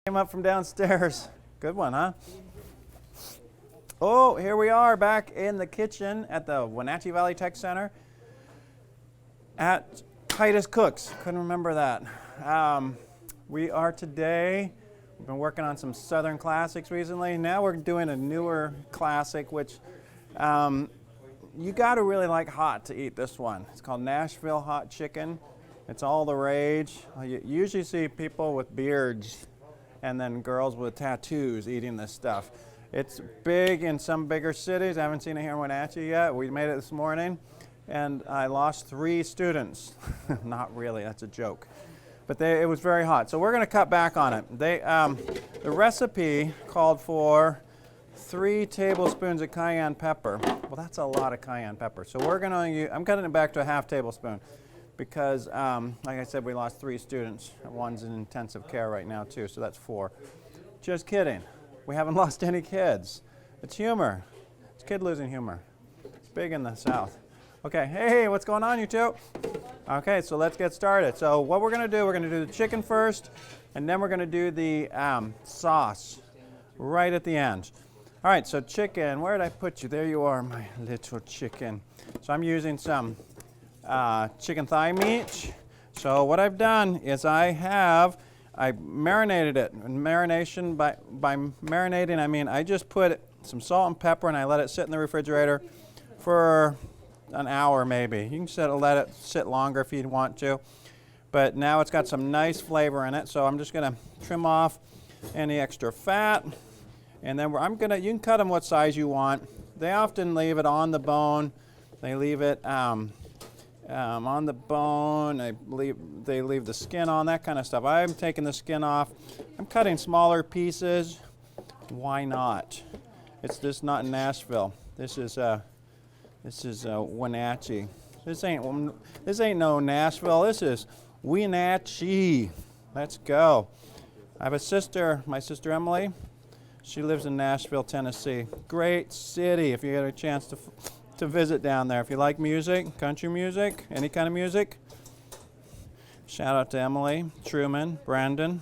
Came up from downstairs. Good one, huh? Oh, here we are back in the kitchen at the Wenatchee Valley Tech Center at Titus Cook's. Couldn't remember that. We are today, we've been working on some Southern classics recently. Now we're doing a newer classic, which you got to really like hot to eat this one. It's called Nashville Hot Chicken. It's all the rage. You usually see people with beards and then girls with tattoos eating this stuff. It's big in some bigger cities. I haven't seen it here in Wenatchee yet. We made it this morning, and I lost 3 students. Not really, that's a joke. But it was very hot, so we're going to cut back on it. The recipe called for 3 tablespoons of cayenne pepper. Well, that's a lot of cayenne pepper. So we're going to use, I'm cutting it back to a ½ tablespoon because, like I said, we lost 3 students. One's in intensive care right now, too, so that's 4. Just kidding. We haven't lost any kids. It's humor. It's kid losing humor. It's big in the South. Okay, hey, what's going on, you two? Okay, so let's get started. So what we're going to do the chicken first, and then we're going to do the sauce right at the end. All right, so chicken, where did I put you? There you are, my little chicken. So I'm using some chicken thigh meat. So what I've done is I marinated it. And marination, by marinating, I mean I just put some salt and pepper and I let it sit in the refrigerator for an hour maybe. You can let it sit longer if you want to. But now it's got some nice flavor in it, so I'm just going to trim off any extra fat. And then you can cut them what size you want. They often leave it on the bone. They leave it on the bone. They leave the skin on, that kind of stuff. I'm taking the skin off. I'm cutting smaller pieces. Why not? It's just not in Nashville. This is Wenatchee. This ain't no Nashville. This is Wenatchee. Let's go. I have a sister, my sister Emily. She lives in Nashville, Tennessee. Great city if you get a chance to visit down there. If you like music, country music, any kind of music. Shout out to Emily, Truman, Brandon,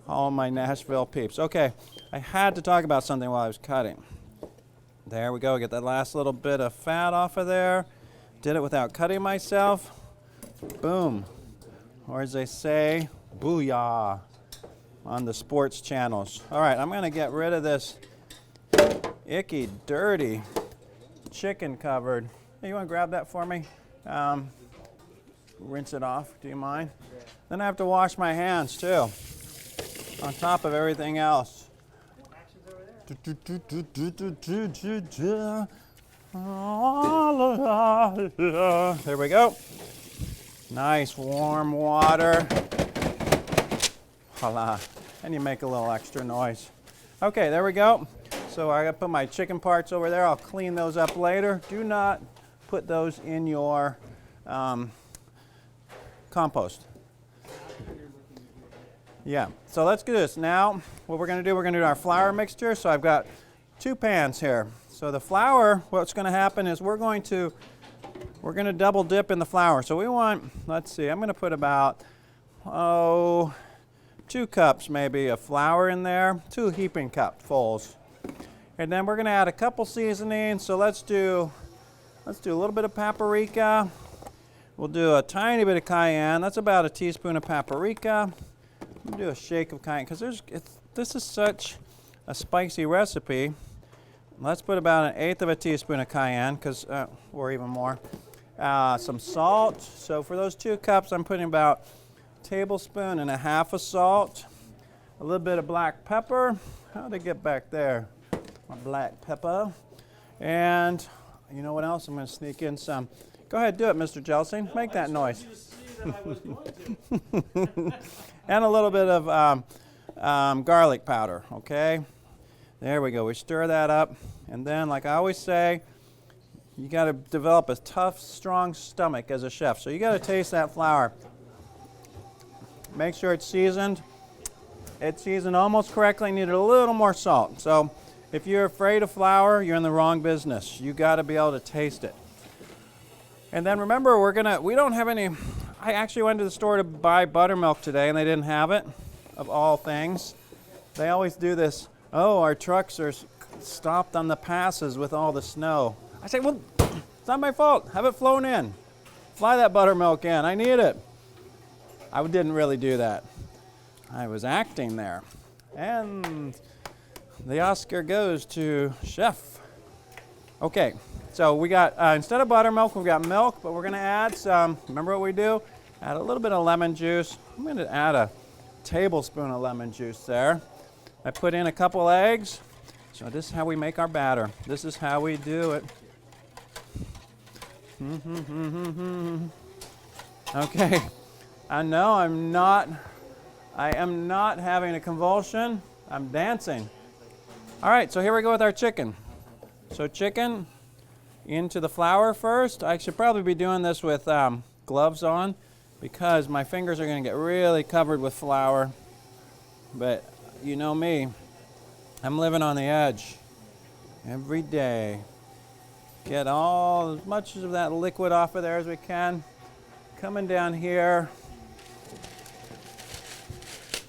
all my Nashville peeps. Okay, I had to talk about something while I was cutting. There we go, get that last little bit of fat off of there. Did it without cutting myself. Boom. Or as they say, booyah on the sports channels. All right, I'm gonna get rid of this icky, dirty chicken covered. Hey, you want to grab that for me? Rinse it off, do you mind? Then I have to wash my hands too, on top of everything else. There we go. Nice warm water. Voila. And you make a little extra noise. Okay, there we go. So I got to put my chicken parts over there. I'll clean those up later. Do not put those in your compost. Yeah, so let's do this. Now, what we're going to do our flour mixture. So I've got 2 pans here. So the flour, what's going to happen is we're going to double dip in the flour. So we want, let's see, I'm going to put about, 2 cups maybe of flour in there, 2 heaping cupfuls. And then we're going to add a couple seasonings. So let's do a little bit of paprika. We'll do a tiny bit of cayenne. That's about a teaspoon of paprika. We'll do a shake of cayenne because this is such a spicy recipe. Let's put about 1/8 of a teaspoon of cayenne, or even more. Some salt. So for those 2 cups, I'm putting about a tablespoon and a half of salt. A little bit of black pepper. How'd it get back there? My black pepper. And you know what else? I'm going to sneak in some. Go ahead, do it, Mr. Jelsing. Make that noise. And a little bit of garlic powder, okay? There we go. We stir that up. And then, like I always say, you got to develop a tough, strong stomach as a chef. So you got to taste that flour. Make sure it's seasoned. It's seasoned almost correctly. Needed a little more salt. So if you're afraid of flour, you're in the wrong business. You got to be able to taste it. And then remember, we don't have any. I actually went to the store to buy buttermilk today, and they didn't have it, of all things. They always do this, oh, our trucks are stopped on the passes with all the snow. I say, well, it's not my fault. Have it flown in. Fly that buttermilk in. I need it. I didn't really do that. I was acting there. And the Oscar goes to Chef. Okay, so we got, instead of buttermilk, we've got milk, but we're going to add some, remember what we do? Add a little bit of lemon juice. I'm going to add a tablespoon of lemon juice there. I put in a couple eggs. So this is how we make our batter. This is how we do it. Okay, I know I am not having a convulsion. I'm dancing. All right, so here we go with our chicken. So chicken into the flour first. I should probably be doing this with gloves on because my fingers are going to get really covered with flour. But you know me, I'm living on the edge every day. Get as much of that liquid off of there as we can. Coming down here,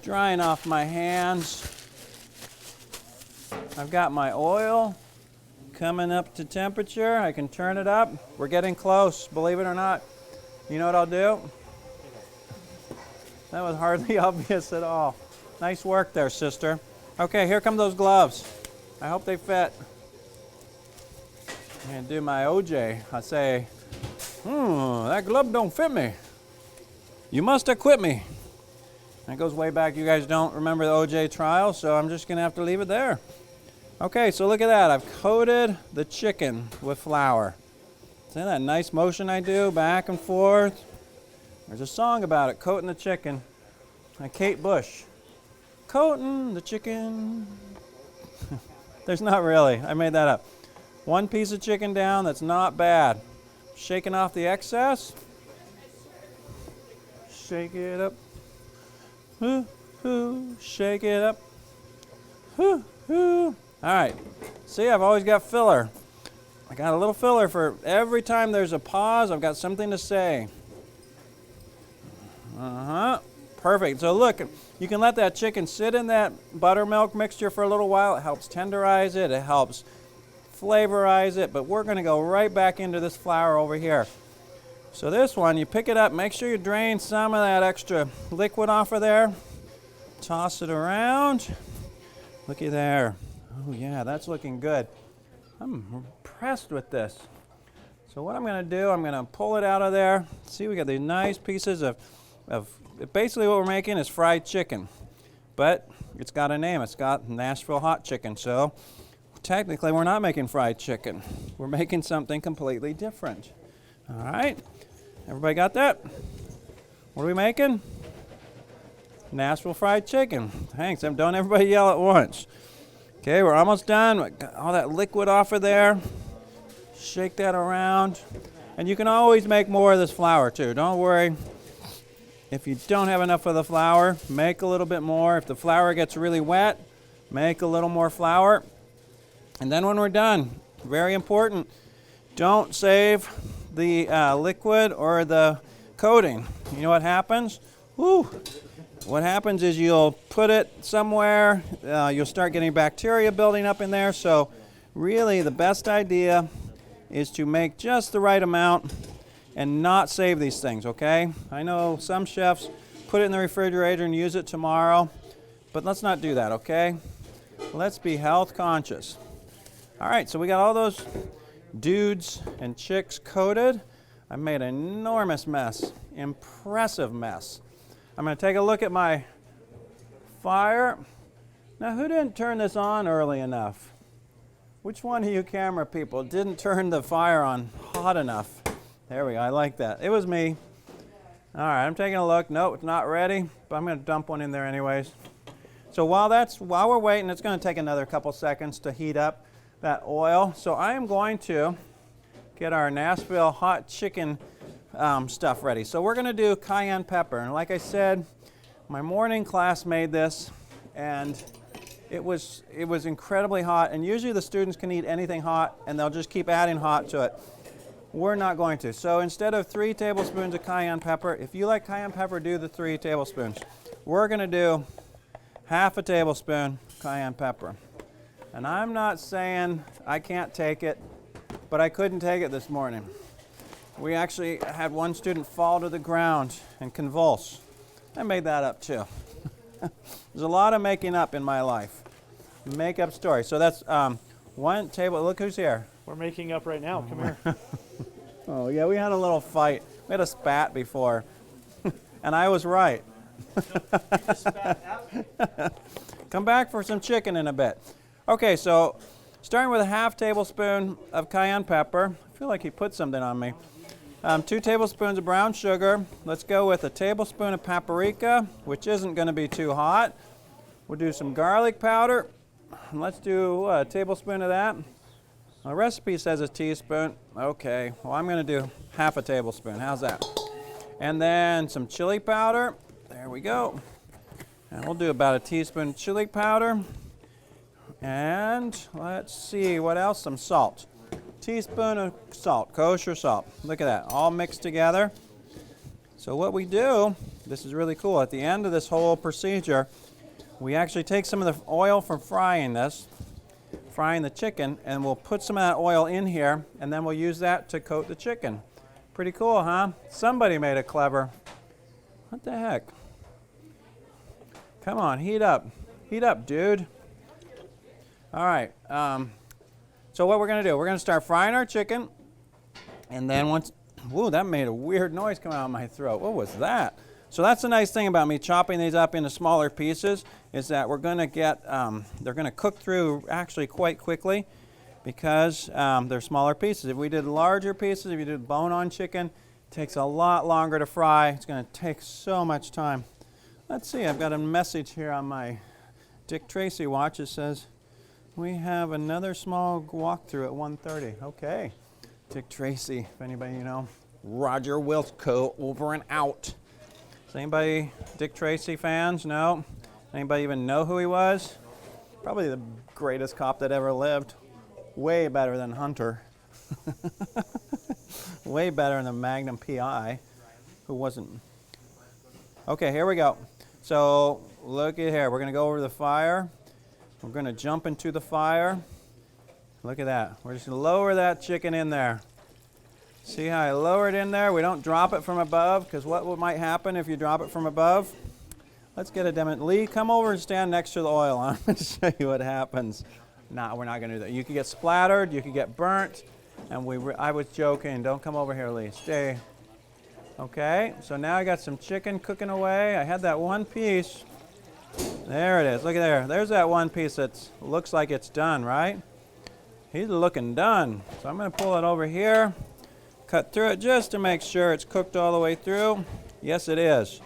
drying off my hands. I've got my oil coming up to temperature. I can turn it up. We're getting close, believe it or not. You know what I'll do? That was hardly obvious at all. Nice work there, sister. Okay, here come those gloves. I hope they fit. And do my OJ. I say, that glove don't fit me. You must have quit me. That goes way back. You guys don't remember the OJ trial, so I'm just going to have to leave it there. Okay, so look at that. I've coated the chicken with flour. See that nice motion I do, back and forth? There's a song about it, coating the chicken. Like Kate Bush. Coating the chicken. There's not really. I made that up. One piece of chicken down, that's not bad. Shaking off the excess. Shake it up. Hoo, hoo, shake it up. Hoo, hoo. All right. See, I've always got filler. I got a little filler for every time there's a pause, I've got something to say. Perfect. So look, you can let that chicken sit in that buttermilk mixture for a little while. It helps tenderize it. It helps flavorize it. But we're going to go right back into this flour over here. So this one, you pick it up. Make sure you drain some of that extra liquid off of there. Toss it around. Looky there. Oh yeah, that's looking good. I'm impressed with this. So what I'm going to do, I'm going to pull it out of there. See, we got these nice pieces of basically what we're making is fried chicken. But it's got a name. It's got Nashville Hot Chicken. So technically we're not making fried chicken. We're making something completely different. All right. Everybody got that? What are we making? Nashville fried chicken. Thanks. Don't everybody yell at once. Okay, we're almost done. Got all that liquid off of there. Shake that around. And you can always make more of this flour too. Don't worry. If you don't have enough of the flour, make a little bit more. If the flour gets really wet, make a little more flour. And then when we're done, very important, don't save the liquid or the coating. You know what happens? Woo! What happens is you'll put it somewhere, you'll start getting bacteria building up in there. So really the best idea is to make just the right amount and not save these things, okay? I know some chefs put it in the refrigerator and use it tomorrow, but let's not do that, okay? Let's be health conscious. All right, so we got all those dudes and chicks coated. I made an enormous mess, impressive mess. I'm going to take a look at my fire. Now, who didn't turn this on early enough? Which one of you camera people didn't turn the fire on hot enough? There we go. I like that. It was me. All right, I'm taking a look. Nope, it's not ready, but I'm going to dump one in there anyways. So while we're waiting, it's going to take another couple seconds to heat up that oil. So I am going to get our Nashville Hot Chicken stuff ready. So we're going to do cayenne pepper. And like I said, my morning class made this, and it was incredibly hot. And usually the students can eat anything hot, and they'll just keep adding hot to it. We're not going to. So instead of 3 tablespoons of cayenne pepper, if you like cayenne pepper, do the 3 tablespoons. We're going to do half a tablespoon cayenne pepper. And I'm not saying I can't take it, but I couldn't take it this morning. We actually had one student fall to the ground and convulse. I made that up too. There's a lot of making up in my life. Make up stories. So that's one table. Look who's here. We're making up right now. Come here. Oh, yeah, we had a little fight. We had a spat before. And I was right. Come back for some chicken in a bit. Okay, so starting with a half tablespoon of cayenne pepper. I feel like he put something on me. 2 tablespoons of brown sugar. Let's go with a tablespoon of paprika, which isn't going to be too hot. We'll do some garlic powder. Let's do a tablespoon of that. The recipe says a teaspoon. Okay, well, I'm going to do half a tablespoon. How's that? And then some chili powder. There we go. And we'll do about a teaspoon of chili powder. And let's see, what else? Some salt. Teaspoon of salt, kosher salt. Look at that, all mixed together. So what we do, this is really cool, at the end of this whole procedure, we actually take some of the oil from frying the chicken, and we'll put some of that oil in here, and then we'll use that to coat the chicken. Pretty cool, huh? Somebody made it clever. What the heck? Come on, heat up, dude. All right, so what we're going to do, we're going to start frying our chicken, and then once, whoa, that made a weird noise come out of my throat. What was that? So that's the nice thing about me chopping these up into smaller pieces, is that we're going to get, they're going to cook through actually quite quickly because they're smaller pieces. If we did larger pieces, if you did bone-on chicken, it takes a lot longer to fry. It's going to take so much time. Let's see, I've got a message here on my Dick Tracy watch. It says, we have another small walkthrough at 1:30. Okay. Dick Tracy, if anybody you know. Roger Wilco, over and out. Is anybody Dick Tracy fans? No? Anybody even know who he was? Probably the greatest cop that ever lived. Way better than Hunter. Way better than Magnum PI, who wasn't. Okay, here we go. So look at here. We're going to go over the fire. We're going to jump into the fire. Look at that. We're just going to lower that chicken in there. See how I lower it in there? We don't drop it from above, because what might happen if you drop it from above? Let's get a demo. Lee, come over and stand next to the oil. I'm going to show you what happens. No, we're not going to do that. You could get splattered. You could get burnt. And I was joking. Don't come over here, Lee. Stay. Okay, so now I got some chicken cooking away. I had that one piece. There it is. Look at there. There's that one piece that looks like it's done, right? He's looking done. So I'm going to pull it over here, cut through it just to make sure it's cooked all the way through. Yes, it is.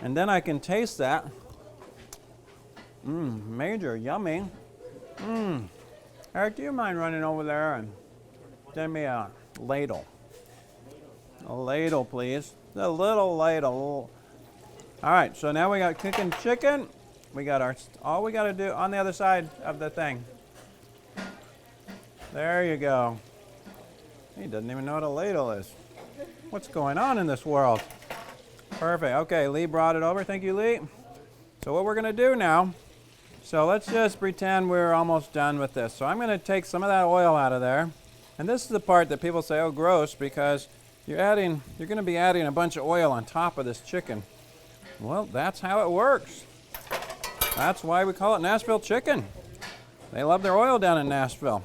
And then I can taste that. Major yummy. Eric, do you mind running over there and send me a ladle? A ladle, please. A little ladle. All right, so now we got cooking chicken. We got all we got to do on the other side of the thing. There you go. He doesn't even know what a ladle is. What's going on in this world? Perfect. Okay, Lee brought it over. Thank you, Lee. So what we're going to do now, so let's just pretend we're almost done with this. So I'm going to take some of that oil out of there. And this is the part that people say, oh, gross, because you're going to be adding a bunch of oil on top of this chicken. Well, that's how it works. That's why we call it Nashville chicken. They love their oil down in Nashville.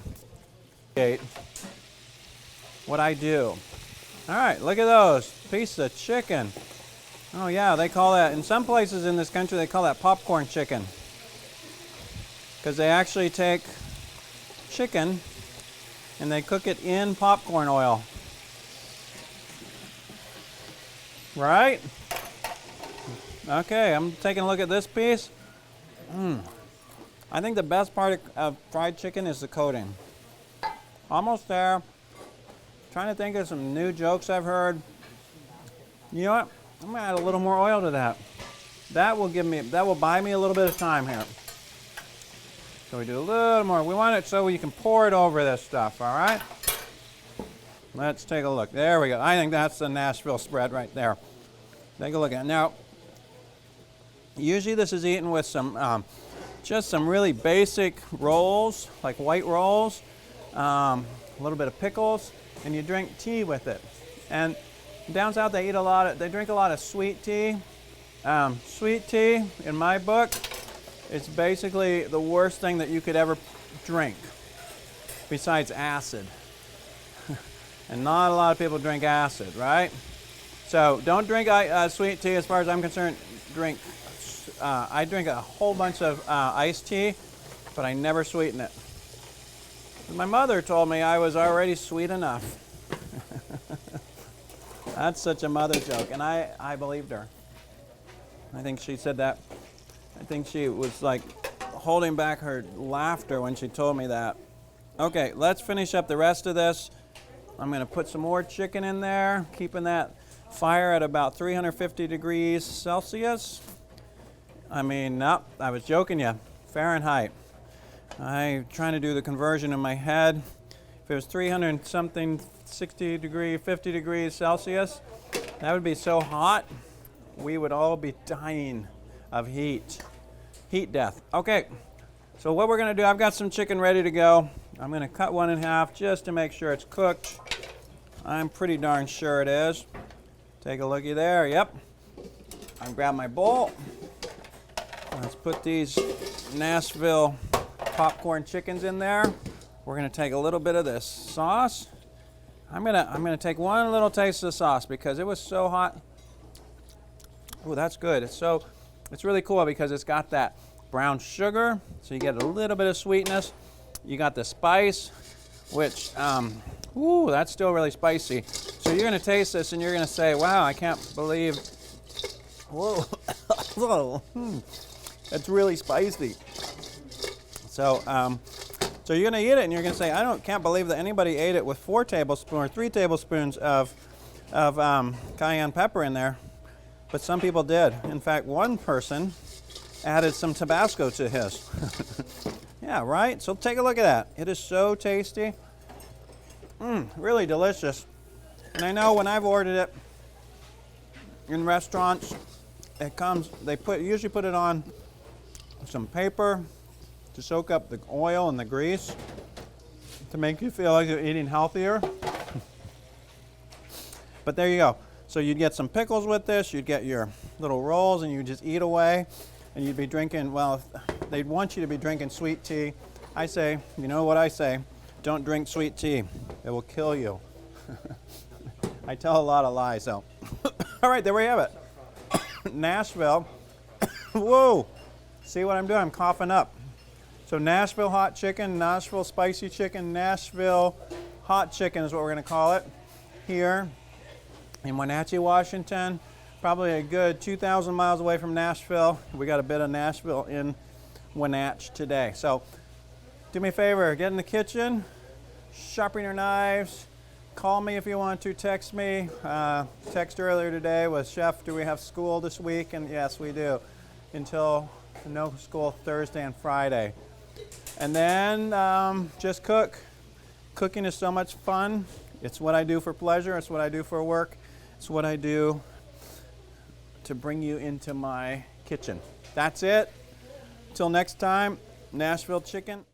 What I do. All right, look at those. Piece of chicken. Oh yeah, they call that, in some places in this country, they call that popcorn chicken. Because they actually take chicken and they cook it in popcorn oil. Right? Okay, I'm taking a look at this piece. I think the best part of fried chicken is the coating. Almost there. Trying to think of some new jokes I've heard. You know what? I'm gonna add a little more oil to that. That will buy me a little bit of time here. So we do a little more. We want it so you can pour it over this stuff, all right? Let's take a look. There we go. I think that's the Nashville spread right there. Take a look at it. Now, usually this is eaten with some just some really basic rolls, like white rolls, a little bit of pickles, and you drink tea with it. And down south they drink a lot of sweet tea. Sweet tea, in my book, it's basically the worst thing that you could ever drink, besides acid. And not a lot of people drink acid, right? So don't drink sweet tea as far as I'm concerned. I drink a whole bunch of iced tea, but I never sweeten it. My mother told me I was already sweet enough. That's such a mother joke, and I believed her. I think she said that. I think she was like holding back her laughter when she told me that. Okay, let's finish up the rest of this. I'm going to put some more chicken in there, keeping that fire at about 350 degrees Celsius. I mean, no, I was joking you. Fahrenheit. I'm trying to do the conversion in my head. If it was 300 something, 60 degrees, 50 degrees Celsius, that would be so hot, we would all be dying of heat. Heat death. Okay, so what we're going to do, I've got some chicken ready to go. I'm going to cut one in half just to make sure it's cooked. I'm pretty darn sure it is. Take a looky there. Yep. I'll grab my bowl. Let's put these Nashville popcorn chickens in there. We're going to take a little bit of this sauce. I'm gonna take one little taste of the sauce because it was so hot. Oh, that's good. It's really cool because it's got that brown sugar, so you get a little bit of sweetness. You got the spice, which, ooh, that's still really spicy. So you're gonna taste this and you're gonna say, wow, I can't believe, whoa, whoa, that's really spicy. So, so you're gonna eat it and you're gonna say, can't believe that anybody ate it with 4 tablespoons or 3 tablespoons of cayenne pepper in there, but some people did. In fact, one person added some Tabasco to his. Yeah, right? So take a look at that. It is so tasty. Really delicious. And I know when I've ordered it in restaurants, they usually put it on some paper to soak up the oil and the grease to make you feel like you're eating healthier. But there you go. So you'd get some pickles with this, you'd get your little rolls, and you just eat away, and you'd be drinking, well, they'd want you to be drinking sweet tea. I say, you know what I say? Don't drink sweet tea. It will kill you. I tell a lot of lies, so. All right, there we have it. Nashville. Whoa. See what I'm doing? I'm coughing up. So Nashville hot chicken, Nashville spicy chicken, Nashville hot chicken is what we're going to call it here in Wenatchee, Washington. Probably a good 2,000 miles away from Nashville. We got a bit of Nashville in Wenatchee today. So do me a favor, get in the kitchen, sharpen your knives, call me if you want to, text me. Text earlier today was, Chef, do we have school this week? And yes, we do, until no school Thursday and Friday. And then just cook. Cooking is so much fun. It's what I do for pleasure. It's what I do for work. It's what I do to bring you into my kitchen. That's it. Till next time, Nashville chicken.